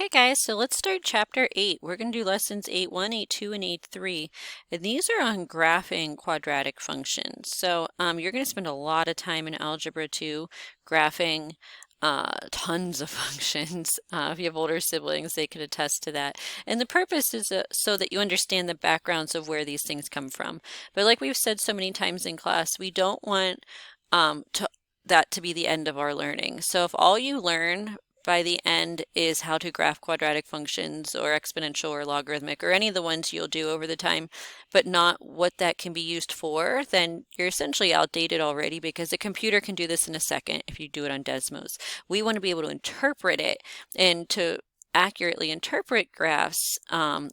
Okay guys, so let's start chapter 8. We're going to do lessons 8.1, 8.2, and 8.3. And these are on graphing quadratic functions. So you're going to spend a lot of time in Algebra 2 graphing tons of functions. If you have older siblings, they can attest to that. And the purpose is so that you understand the backgrounds of where these things come from. But like we've said so many times in class, we don't want that to be the end of our learning. So if all you learn by the end is how to graph quadratic functions or exponential or logarithmic or any of the ones you'll do over the time, but not what that can be used for, then you're essentially outdated already because a computer can do this in a second if you do it on Desmos. We want to be able to interpret it, and to accurately interpret graphs,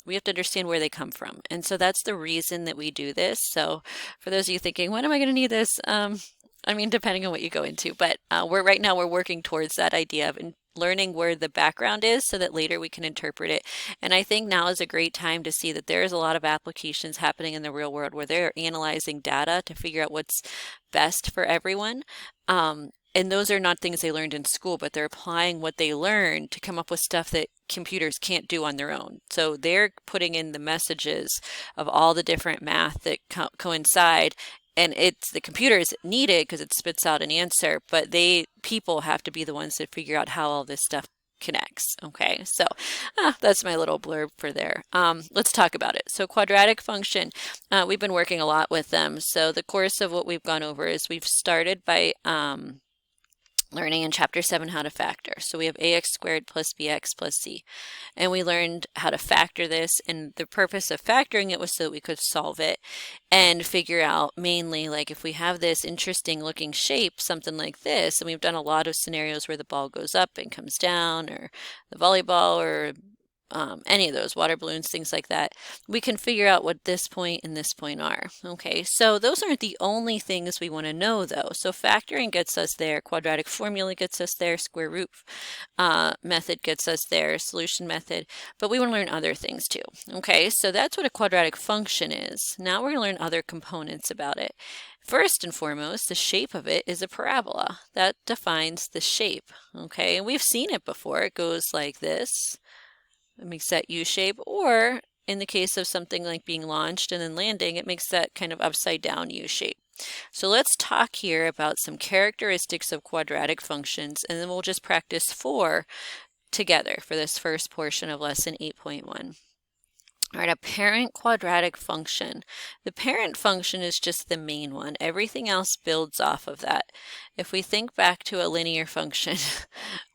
we have to understand where they come from. And so that's the reason that we do this. So for those of you thinking, when am I going to need this? I mean, depending on what you go into, but right now we're working towards that idea of learning where the background is so that later we can interpret it. And I think now is a great time to see that there's a lot of applications happening in the real world where they're analyzing data to figure out what's best for everyone. And those are not things they learned in school, but they're applying what they learned to come up with stuff that computers can't do on their own. So they're putting in the messages of all the different math that coincide, and it's the computers need it because it spits out an answer, but people have to be the ones that figure out how all this stuff connects. Okay, so that's my little blurb for there. Let's talk about it. So quadratic function, we've been working a lot with them. So the course of what we've gone over is we've started by learning in chapter 7 how to factor. So we have ax squared plus bx plus c. And we learned how to factor this, and the purpose of factoring it was so that we could solve it and figure out mainly, like, if we have this interesting looking shape, something like this, and we've done a lot of scenarios where the ball goes up and comes down, or the volleyball, or any of those water balloons, things like that, we can figure out what this point and this point are. Okay, so those aren't the only things we want to know though. So factoring gets us there, quadratic formula gets us there, square root method gets us there, solution method, but we want to learn other things too. Okay, so that's what a quadratic function is. Now we're going to learn other components about it. First and foremost, the shape of it is a parabola. That defines the shape. Okay, and we've seen it before. It goes like this. It makes that U shape, or in the case of something like being launched and then landing, it makes that kind of upside down U shape. So let's talk here about some characteristics of quadratic functions, and then we'll just practice 4 together for this first portion of lesson 8.1. All right, a parent quadratic function. The parent function is just the main one. Everything else builds off of that. If we think back to a linear function,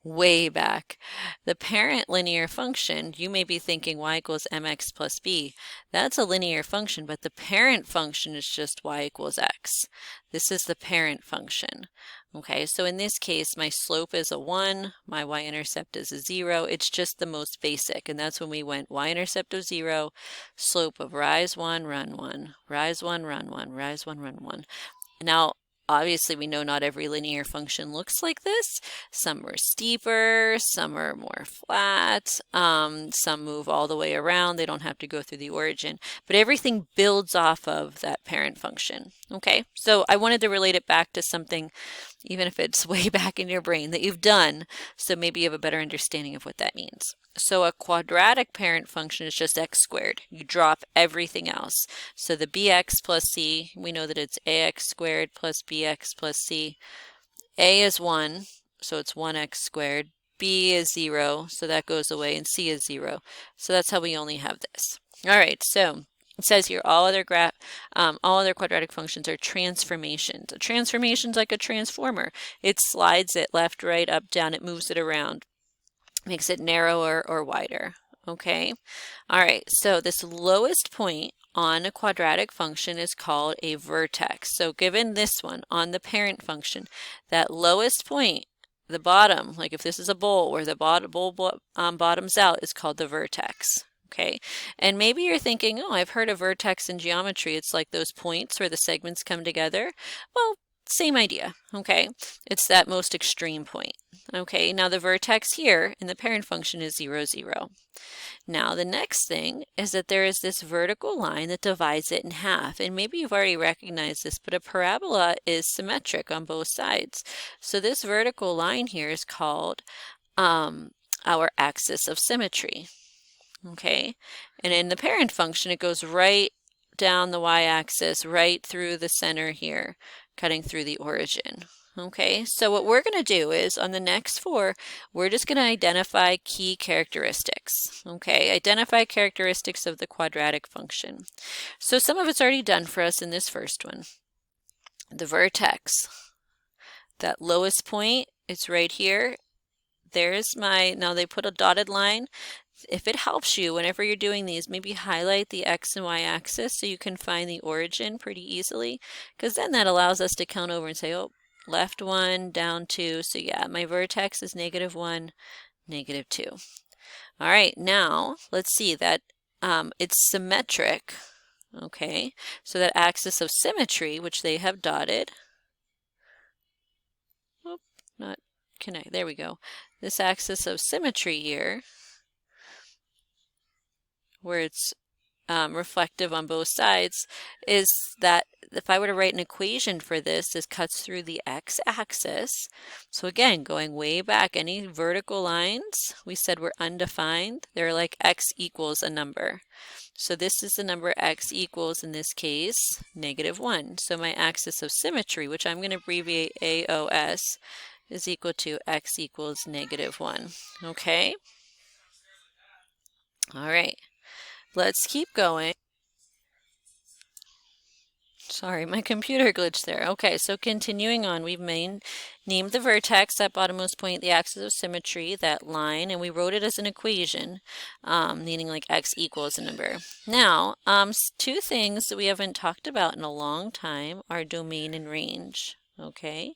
way back, the parent linear function, you may be thinking y equals mx plus b. That's a linear function, but the parent function is just y equals x. This is the parent function. Okay, so in this case, my slope is a 1, my y-intercept is a 0. It's just the most basic, and that's when we went y-intercept of 0, slope of rise 1, run 1, rise 1, run 1, rise 1, run 1. Now, obviously, we know not every linear function looks like this. Some are steeper, some are more flat, some move all the way around. They don't have to go through the origin, but everything builds off of that parent function. Okay, so I wanted to relate it back to something, even if it's way back in your brain, that you've done, so maybe you have a better understanding of what that means. So a quadratic parent function is just x squared. You drop everything else. So the bx plus c, we know that it's ax squared plus bx plus c. A is 1, so it's 1x squared. B is 0, so that goes away, and c is 0. So that's how we only have this. All right, so it says here all other quadratic functions are transformations. A transformation is like a transformer. It slides it left, right, up, down. It moves it around, makes it narrower or wider. Okay. All right. So this lowest point on a quadratic function is called a vertex. So given this one on the parent function, that lowest point, the bottom, like if this is a bowl where the bowl bottoms out, is called the vertex. Okay, and maybe you're thinking, oh, I've heard of vertex in geometry. It's like those points where the segments come together. Well, same idea, okay? It's that most extreme point. Okay, now the vertex here in the parent function is 0, 0. Now the next thing is that there is this vertical line that divides it in half, and maybe you've already recognized this, but a parabola is symmetric on both sides. So this vertical line here is called our axis of symmetry. Okay, and in the parent function, it goes right down the y-axis, right through the center here, cutting through the origin. Okay, so what we're going to do is on the next four, we're just going to identify key characteristics. Okay, identify characteristics of the quadratic function. So some of it's already done for us in this first one. The vertex, that lowest point, it's right here. There's my, now they put a dotted line. If it helps you, whenever you're doing these, maybe highlight the x and y axis so you can find the origin pretty easily, because then that allows us to count over and say, oh, left 1, down 2. So yeah, my vertex is -1, -2. All right, now let's see that it's symmetric. Okay, so that axis of symmetry, which they have dotted. Oop, not connect. There we go. This axis of symmetry here, where it's reflective on both sides, is that if I were to write an equation for this, this cuts through the x-axis. So again, going way back, any vertical lines we said were undefined. They're like x equals a number. So this is the number x equals, in this case, -1. So my axis of symmetry, which I'm going to abbreviate AOS, is equal to x equals -1. Okay? All right. Let's keep going. Sorry, my computer glitched there. Okay, so continuing on, we've named the vertex, that bottommost point, the axis of symmetry, that line, and we wrote it as an equation, meaning like x equals a number. Now, two things that we haven't talked about in a long time are domain and range. Okay,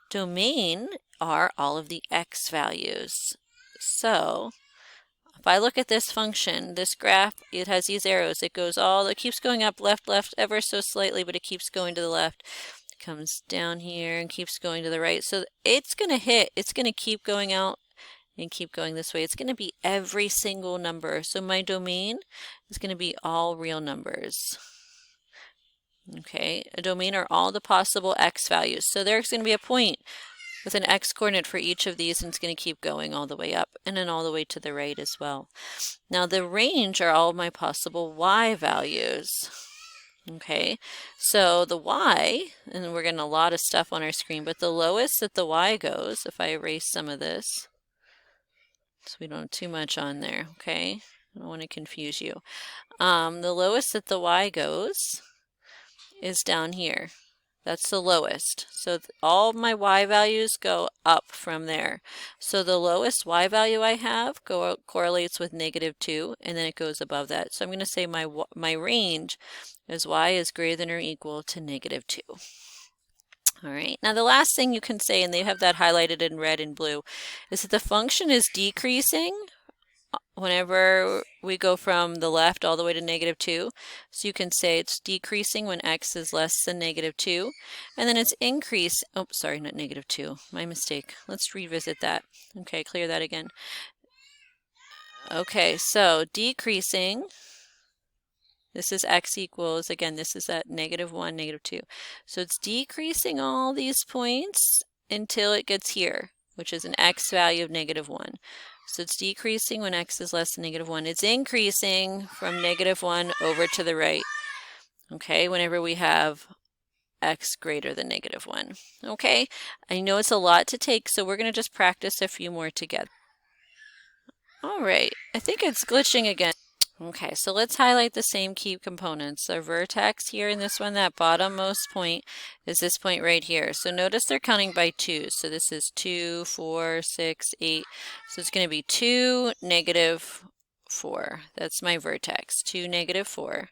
domain are all of the x values. So if I look at this function, this graph, it has these arrows. It goes it keeps going up, left, ever so slightly, but it keeps going to the left. It comes down here and keeps going to the right. So it's going to keep going out and keep going this way. It's going to be every single number. So my domain is going to be all real numbers. Okay, a domain are all the possible x values. So there's going to be a point with an x coordinate for each of these, and it's going to keep going all the way up and then all the way to the right as well. Now the range are all of my possible y values. Okay, so the y, and we're getting a lot of stuff on our screen, but the lowest that the y goes, if I erase some of this, so we don't have too much on there, okay? I don't want to confuse you. The lowest that the y goes is down here. That's the lowest. So all my y values go up from there. So the lowest y value I have correlates with -2, and then it goes above that. So I'm going to say my range is y is greater than or equal to -2. All right, now the last thing you can say, and they have that highlighted in red and blue, is that the function is decreasing whenever we go from the left all the way to -2. So you can say it's decreasing when x is less than -2, and then it's increase, oh, sorry, not -2, my mistake. Let's revisit that. Okay, clear that again. Okay, so decreasing, this is x equals, again, this is at -1, -2. So it's decreasing all these points until it gets here, which is an x value of -1. So it's decreasing when x is less than -1. It's increasing from -1 over to the right, okay, whenever we have x greater than -1. Okay, I know it's a lot to take, so we're going to just practice a few more together. All right, I think it's glitching again. Okay, so let's highlight the same key components. The vertex here in this one, that bottommost point, is this point right here. So notice they're counting by 2. So this is 2, 4, 6, 8. So it's going to be 2, -4. That's my vertex, 2, -4.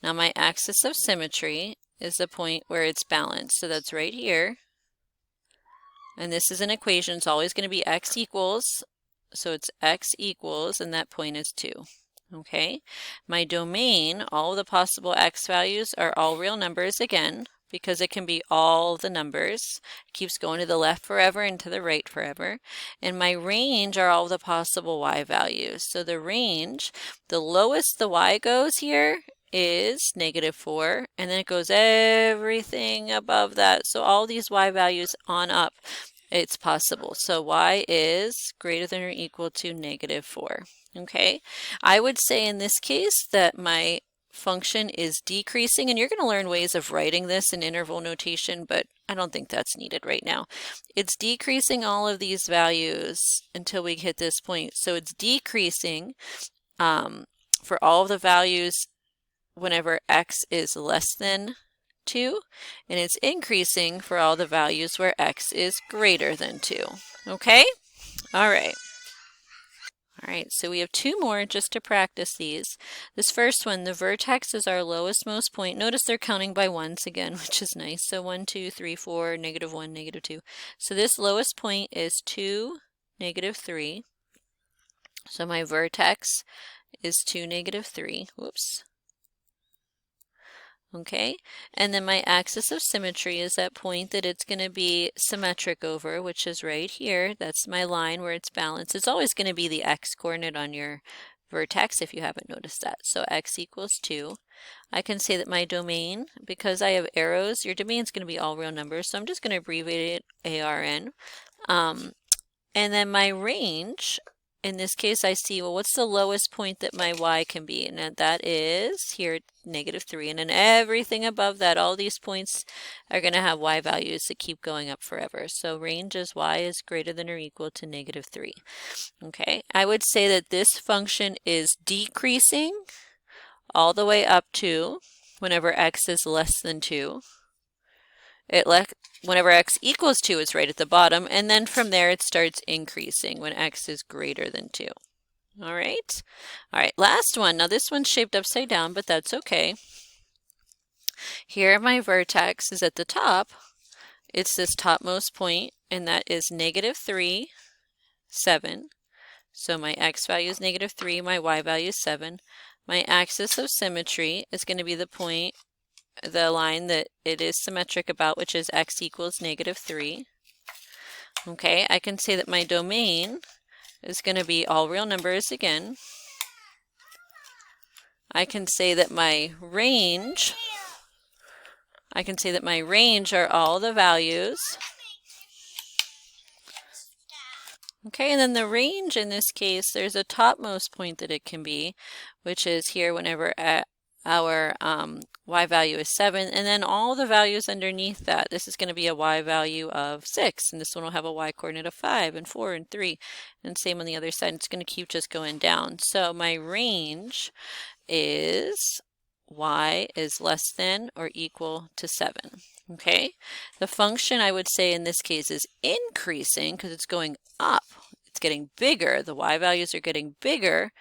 Now my axis of symmetry is the point where it's balanced. So that's right here. And this is an equation. It's always going to be x equals. So it's x equals, and that point is 2. Okay, my domain, all of the possible x values are all real numbers again, because it can be all the numbers. It keeps going to the left forever and to the right forever. And my range are all the possible y values. So the range, the lowest the y goes here is -4, and then it goes everything above that. So all these y values on up it's possible. So y is greater than or equal to -4. Okay, I would say in this case that my function is decreasing, and you're going to learn ways of writing this in interval notation, but I don't think that's needed right now. It's decreasing all of these values until we hit this point. So it's decreasing for all of the values whenever x is less than 2, and it's increasing for all the values where x is greater than 2. Okay? All right. All right, so we have 2 more just to practice these. This first one, the vertex is our lowest most point. Notice they're counting by ones again, which is nice. So 1, 2, 3, 4, -1, -2. So this lowest point is 2, -3. So my vertex is 2, -3. Whoops. Okay, and then my axis of symmetry is that point that it's going to be symmetric over, which is right here. That's my line where it's balanced. It's always going to be the x coordinate on your vertex if you haven't noticed that. So x equals 2. I can say that my domain, because I have arrows, your domain is going to be all real numbers, so I'm just going to abbreviate it ARN. And then my range, in this case, I see, well, what's the lowest point that my y can be? And that is here, -3. And then everything above that, all these points are going to have y values that keep going up forever. So range is y is greater than or equal to -3. Okay, I would say that this function is decreasing all the way up to whenever x is less than 2. Whenever x equals 2, it's right at the bottom, and then from there it starts increasing when x is greater than 2. All right? All right, last one. Now this one's shaped upside down, but that's okay. Here my vertex is at the top. It's this topmost point, and that is -3, 7. So my x value is -3, my y value is 7. My axis of symmetry is going to be the point, the line that it is symmetric about, which is x equals -3. Okay, I can say that my domain is going to be all real numbers again. I can say that my range are all the values. Okay, and then the range in this case, there's a topmost point that it can be, which is here whenever our y value is 7, and then all the values underneath that. This is going to be a y value of 6, and this one will have a y coordinate of 5 and 4 and 3, and same on the other side. It's going to keep just going down. So my range is y is less than or equal to 7. Okay, the function I would say in this case is increasing because it's going up. It's getting bigger. The y values are getting bigger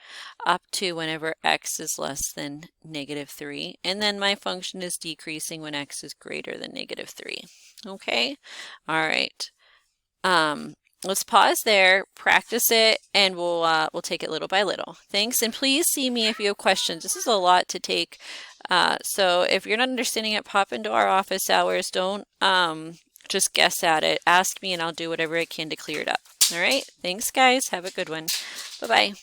up to whenever x is less than -3. And then my function is decreasing when x is greater than -3. Okay? All right. Let's pause there, practice it, and we'll take it little by little. Thanks, and please see me if you have questions. This is a lot to take. So if you're not understanding it, pop into our office hours. Don't just guess at it. Ask me and I'll do whatever I can to clear it up. All right. Thanks, guys. Have a good one. Bye-bye.